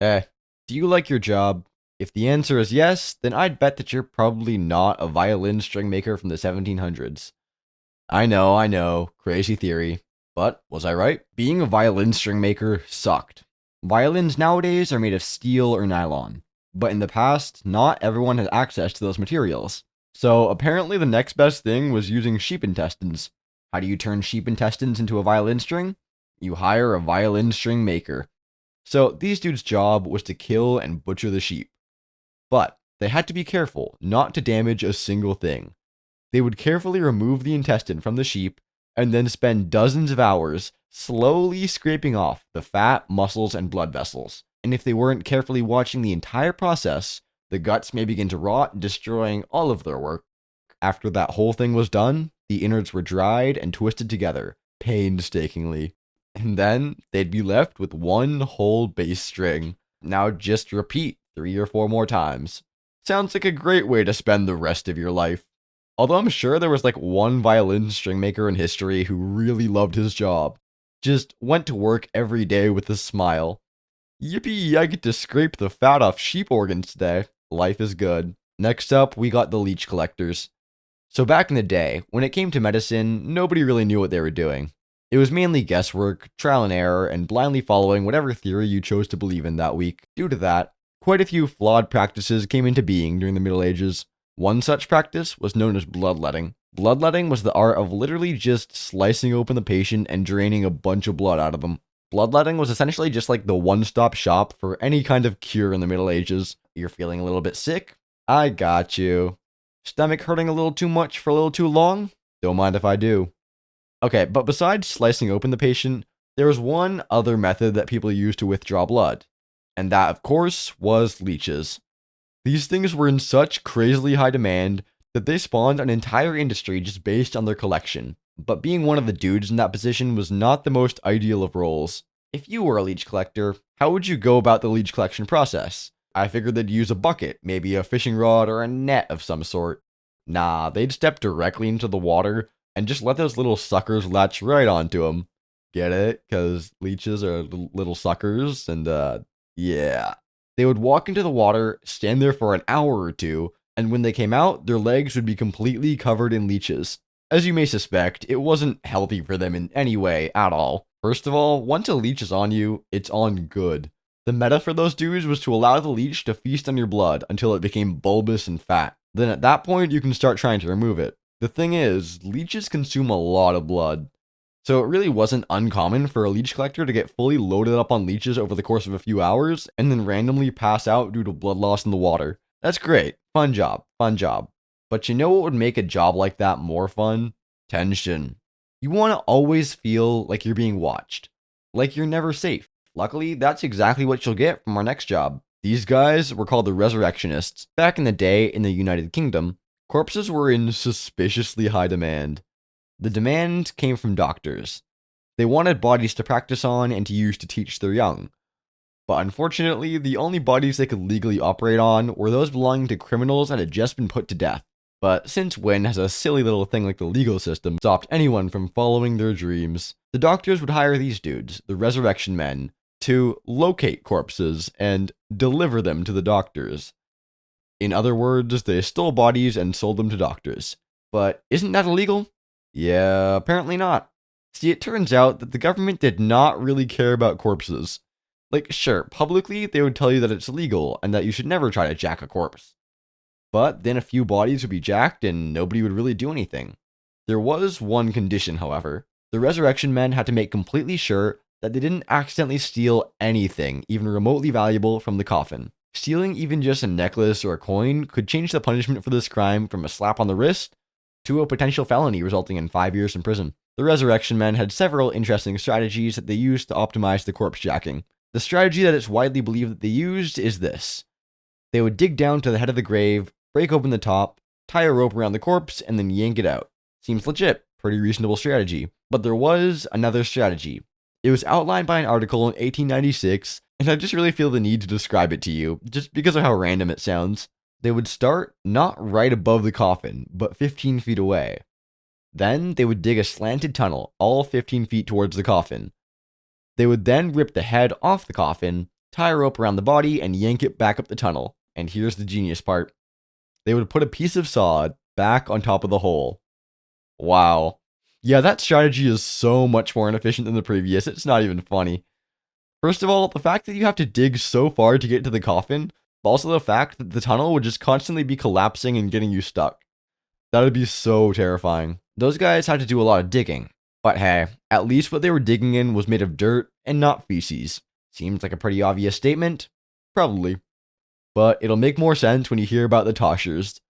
Eh, do you like your job? If the answer is yes, then I'd bet that you're probably not a violin string maker from the 1700s. I know, crazy theory. But was I right? Being a violin string maker sucked. Violins nowadays are made of steel or nylon, but in the past, not everyone had access to those materials. So apparently, the next best thing was using sheep intestines. How do you turn sheep intestines into a violin string? You hire a violin string maker. So these dudes' job was to kill and butcher the sheep. But they had to be careful not to damage a single thing. They would carefully remove the intestine from the sheep and then spend dozens of hours slowly scraping off the fat, muscles, and blood vessels. And if they weren't carefully watching the entire process, the guts may begin to rot, destroying all of their work. After that whole thing was done, the innards were dried and twisted together, painstakingly. And then they'd be left with one whole bass string. Now just repeat 3 or 4 more times. Sounds like a great way to spend the rest of your life. Although I'm sure there was like one violin string maker in history who really loved his job. Just went to work every day with a smile. Yippee, I get to scrape the fat off sheep organs today. Life is good. Next up, we got the leech collectors. So back in the day, when it came to medicine, nobody really knew what they were doing. It was mainly guesswork, trial and error, and blindly following whatever theory you chose to believe in that week. Due to that, quite a few flawed practices came into being during the Middle Ages. One such practice was known as bloodletting. Bloodletting was the art of literally just slicing open the patient and draining a bunch of blood out of them. Bloodletting was essentially just like the one-stop shop for any kind of cure in the Middle Ages. You're feeling a little bit sick? I got you. Stomach hurting a little too much for a little too long? Don't mind if I do. Okay, but besides slicing open the patient, there was one other method that people used to withdraw blood. And that, of course, was leeches. These things were in such crazily high demand that they spawned an entire industry just based on their collection. But being one of the dudes in that position was not the most ideal of roles. If you were a leech collector, how would you go about the leech collection process? I figured they'd use a bucket, maybe a fishing rod or a net of some sort. Nah, they'd step directly into the water and just let those little suckers latch right onto them. Get it? Because leeches are little suckers, and yeah. They would walk into the water, stand there for an hour or two, and when they came out, their legs would be completely covered in leeches. As you may suspect, it wasn't healthy for them in any way at all. First of all, once a leech is on you, it's on good. The meta for those dudes was to allow the leech to feast on your blood until it became bulbous and fat. Then at that point, you can start trying to remove it. The thing is, leeches consume a lot of blood. So it really wasn't uncommon for a leech collector to get fully loaded up on leeches over the course of a few hours and then randomly pass out due to blood loss in the water. That's great. Fun job. Fun job. But you know what would make a job like that more fun? Tension. You want to always feel like you're being watched, like you're never safe. Luckily, that's exactly what you'll get from our next job. These guys were called the Resurrectionists. Back in the day in the United Kingdom, corpses were in suspiciously high demand. The demand came from doctors. They wanted bodies to practice on and to use to teach their young. But unfortunately, the only bodies they could legally operate on were those belonging to criminals that had just been put to death. But since when has a silly little thing like the legal system stopped anyone from following their dreams? The doctors would hire these dudes, the resurrection men, to locate corpses and deliver them to the doctors. In other words, they stole bodies and sold them to doctors. But isn't that illegal? Yeah, apparently not. See, it turns out that the government did not really care about corpses. Like, sure, publicly they would tell you that it's illegal and that you should never try to jack a corpse. But then a few bodies would be jacked and nobody would really do anything. There was one condition, however. The resurrection men had to make completely sure that they didn't accidentally steal anything, even remotely valuable, from the coffin. Stealing even just a necklace or a coin could change the punishment for this crime from a slap on the wrist to a potential felony resulting in 5 years in prison. The resurrection men had several interesting strategies that they used to optimize the corpse jacking. The strategy that it's widely believed that they used is this. They would dig down to the head of the grave, break open the top, tie a rope around the corpse, and then yank it out. Seems legit. Pretty reasonable strategy. But there was another strategy. It was outlined by an article in 1896, and I just really feel the need to describe it to you, just because of how random it sounds. They would start not right above the coffin, but 15 feet away. Then they would dig a slanted tunnel all 15 feet towards the coffin. They would then rip the head off the coffin, tie a rope around the body, and yank it back up the tunnel. And here's the genius part. They would put a piece of sod back on top of the hole. Wow. Yeah, that strategy is so much more inefficient than the previous. It's not even funny. First of all, the fact that you have to dig so far to get to the coffin, but also the fact that the tunnel would just constantly be collapsing and getting you stuck. That would be so terrifying. Those guys had to do a lot of digging. But hey, at least what they were digging in was made of dirt and not feces. Seems like a pretty obvious statement. Probably. But it'll make more sense when you hear about the Toshers.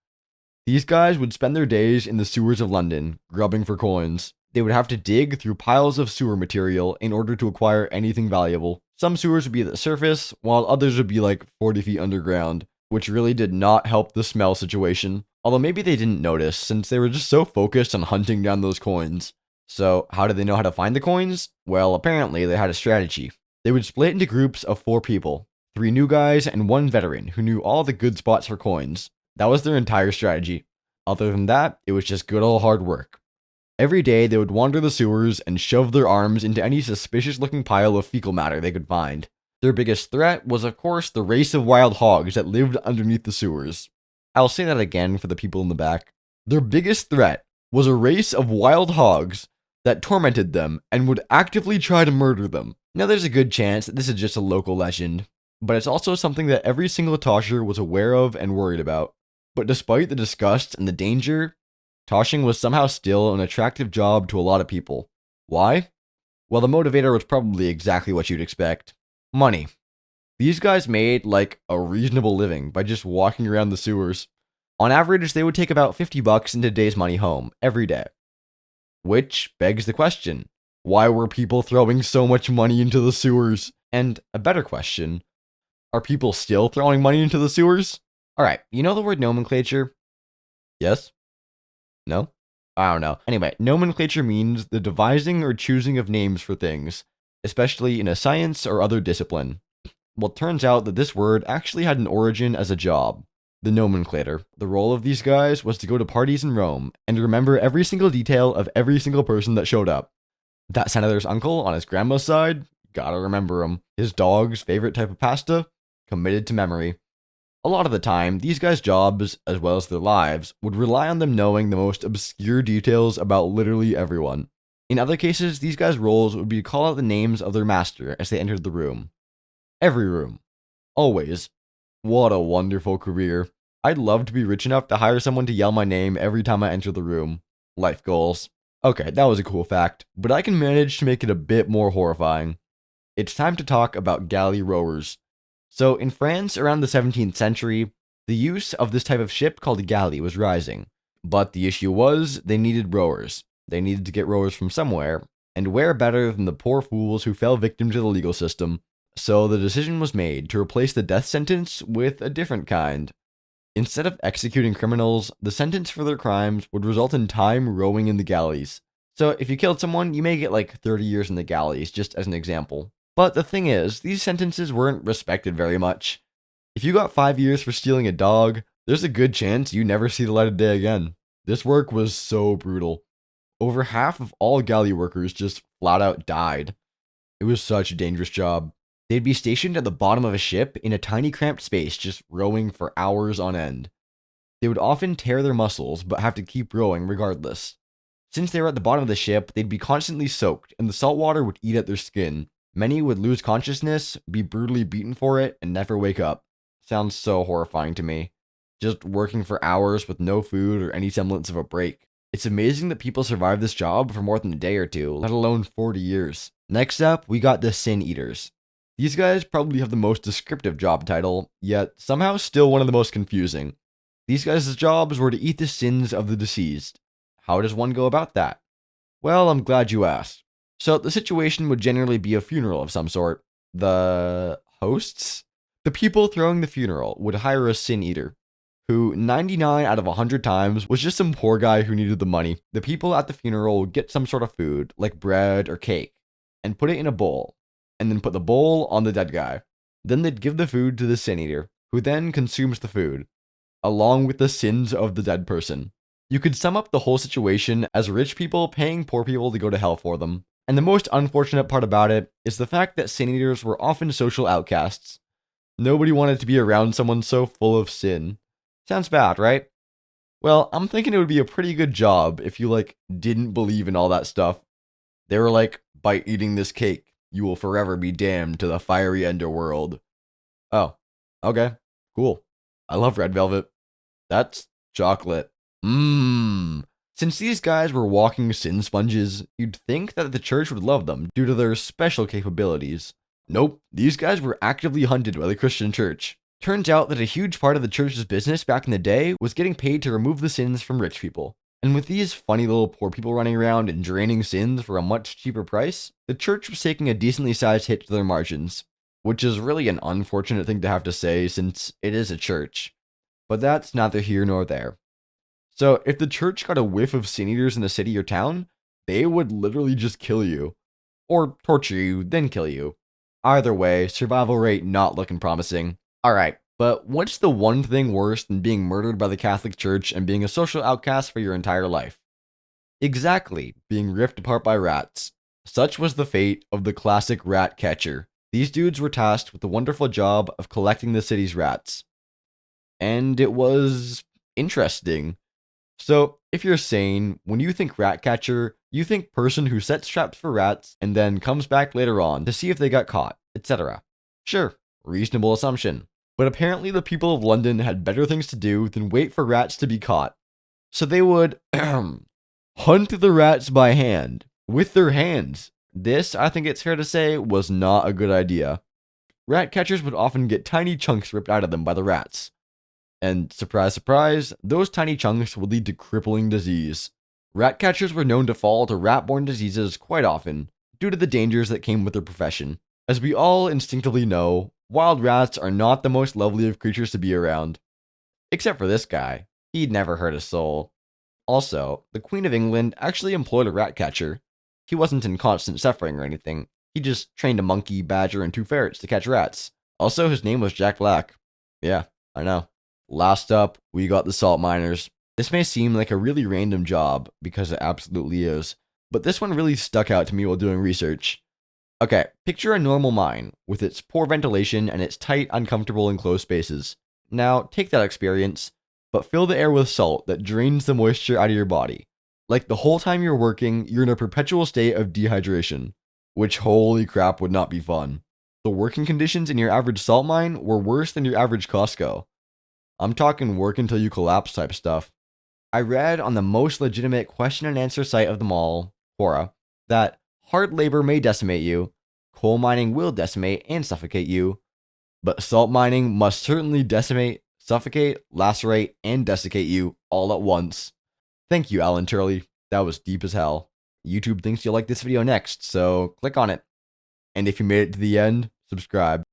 These guys would spend their days in the sewers of London, grubbing for coins. They would have to dig through piles of sewer material in order to acquire anything valuable. Some sewers would be at the surface, while others would be like 40 feet underground, which really did not help the smell situation. Although maybe they didn't notice, since they were just so focused on hunting down those coins. So, how did they know how to find the coins? Well, apparently they had a strategy. They would split into groups of 4 people, 3 new guys and 1 veteran who knew all the good spots for coins. That was their entire strategy. Other than that, it was just good old hard work. Every day, they would wander the sewers and shove their arms into any suspicious-looking pile of fecal matter they could find. Their biggest threat was, of course, the race of wild hogs that lived underneath the sewers. I'll say that again for the people in the back. Their biggest threat was a race of wild hogs that tormented them and would actively try to murder them. Now, there's a good chance that this is just a local legend, but it's also something that every single Tosher was aware of and worried about. But despite the disgust and the danger, Toshing was somehow still an attractive job to a lot of people. Why? Well, the motivator was probably exactly what you'd expect. Money. These guys made, like, a reasonable living by just walking around the sewers. On average, they would take about $50 in today's money home, every day. Which begs the question, why were people throwing so much money into the sewers? And a better question, are people still throwing money into the sewers? Alright, you know the word nomenclature? Yes? No? I don't know. Anyway, nomenclature means the devising or choosing of names for things, especially in a science or other discipline. Well, it turns out that this word actually had an origin as a job. The nomenclator. The role of these guys was to go to parties in Rome and remember every single detail of every single person that showed up. That senator's uncle on his grandma's side? Gotta remember him. His dog's favorite type of pasta? Committed to memory. A lot of the time, these guys' jobs, as well as their lives, would rely on them knowing the most obscure details about literally everyone. In other cases, these guys' roles would be to call out the names of their master as they entered the room. Every room. Always. What a wonderful career. I'd love to be rich enough to hire someone to yell my name every time I enter the room. Life goals. Okay, that was a cool fact, but I can manage to make it a bit more horrifying. It's time to talk about galley rowers. So, in France around the 17th century, the use of this type of ship called a galley was rising. But the issue was, they needed rowers. They needed to get rowers from somewhere, and where better than the poor fools who fell victim to the legal system? So the decision was made to replace the death sentence with a different kind. Instead of executing criminals, the sentence for their crimes would result in time rowing in the galleys. So if you killed someone, you may get like 30 years in the galleys, just as an example. But the thing is, these sentences weren't respected very much. If you got 5 years for stealing a dog, there's a good chance you never see the light of day again. This work was so brutal. Over half of all galley workers just flat out died. It was such a dangerous job. They'd be stationed at the bottom of a ship in a tiny cramped space, just rowing for hours on end. They would often tear their muscles, but have to keep rowing regardless. Since they were at the bottom of the ship, they'd be constantly soaked, and the salt water would eat at their skin. Many would lose consciousness, be brutally beaten for it, and never wake up. Sounds so horrifying to me. Just working for hours with no food or any semblance of a break. It's amazing that people survive this job for more than a day or two, let alone 40 years. Next up, we got the Sin Eaters. These guys probably have the most descriptive job title, yet somehow still one of the most confusing. These guys' jobs were to eat the sins of the deceased. How does one go about that? Well, I'm glad you asked. So the situation would generally be a funeral of some sort. The hosts? The people throwing the funeral would hire a sin eater, who 99 out of 100 times was just some poor guy who needed the money. The people at the funeral would get some sort of food, like bread or cake, and put it in a bowl, and then put the bowl on the dead guy. Then they'd give the food to the sin eater, who then consumes the food, along with the sins of the dead person. You could sum up the whole situation as rich people paying poor people to go to hell for them. And the most unfortunate part about it is the fact that sin eaters were often social outcasts. Nobody wanted to be around someone so full of sin. Sounds bad, right? Well, I'm thinking it would be a pretty good job if you, didn't believe in all that stuff. They were like, by eating this cake, you will forever be damned to the fiery underworld. Oh, okay, cool. I love red velvet. That's chocolate. Mmm. Since these guys were walking sin sponges, you'd think that the church would love them due to their special capabilities. Nope, these guys were actively hunted by the Christian church. Turns out that a huge part of the church's business back in the day was getting paid to remove the sins from rich people. And with these funny little poor people running around and draining sins for a much cheaper price, the church was taking a decently sized hit to their margins. Which is really an unfortunate thing to have to say since it is a church. But that's neither here nor there. So if the church got a whiff of sin eaters in a city or town, they would literally just kill you. Or torture you, then kill you. Either way, survival rate not looking promising. Alright, but what's the one thing worse than being murdered by the Catholic Church and being a social outcast for your entire life? Exactly, being ripped apart by rats. Such was the fate of the classic rat catcher. These dudes were tasked with the wonderful job of collecting the city's rats. And it was interesting. So, if you're sane, when you think rat catcher, you think person who sets traps for rats and then comes back later on to see if they got caught, etc. Sure, reasonable assumption. But apparently the people of London had better things to do than wait for rats to be caught. So they would hunt the rats by hand, with their hands. This, I think it's fair to say, was not a good idea. Rat catchers would often get tiny chunks ripped out of them by the rats. And surprise, surprise, those tiny chunks would lead to crippling disease. Rat catchers were known to fall to rat-borne diseases quite often, due to the dangers that came with their profession. As we all instinctively know, wild rats are not the most lovely of creatures to be around. Except for this guy. He'd never hurt a soul. Also, the Queen of England actually employed a rat catcher. He wasn't in constant suffering or anything. He just trained a monkey, badger, and 2 ferrets to catch rats. Also, his name was Jack Black. Yeah, I know. Last up, we got the salt miners. This may seem like a really random job, because it absolutely is, but this one really stuck out to me while doing research. Okay, picture a normal mine, with its poor ventilation and its tight, uncomfortable, enclosed spaces. Now, take that experience, but fill the air with salt that drains the moisture out of your body. Like the whole time you're working, you're in a perpetual state of dehydration, which holy crap would not be fun. The working conditions in your average salt mine were worse than your average Costco. I'm talking work until you collapse type stuff. I read on the most legitimate question and answer site of them all, Quora, that hard labor may decimate you, coal mining will decimate and suffocate you, but salt mining must certainly decimate, suffocate, lacerate, and desiccate you all at once. Thank you, Alan Turley. That was deep as hell. YouTube thinks you'll like this video next, so click on it. And if you made it to the end, subscribe.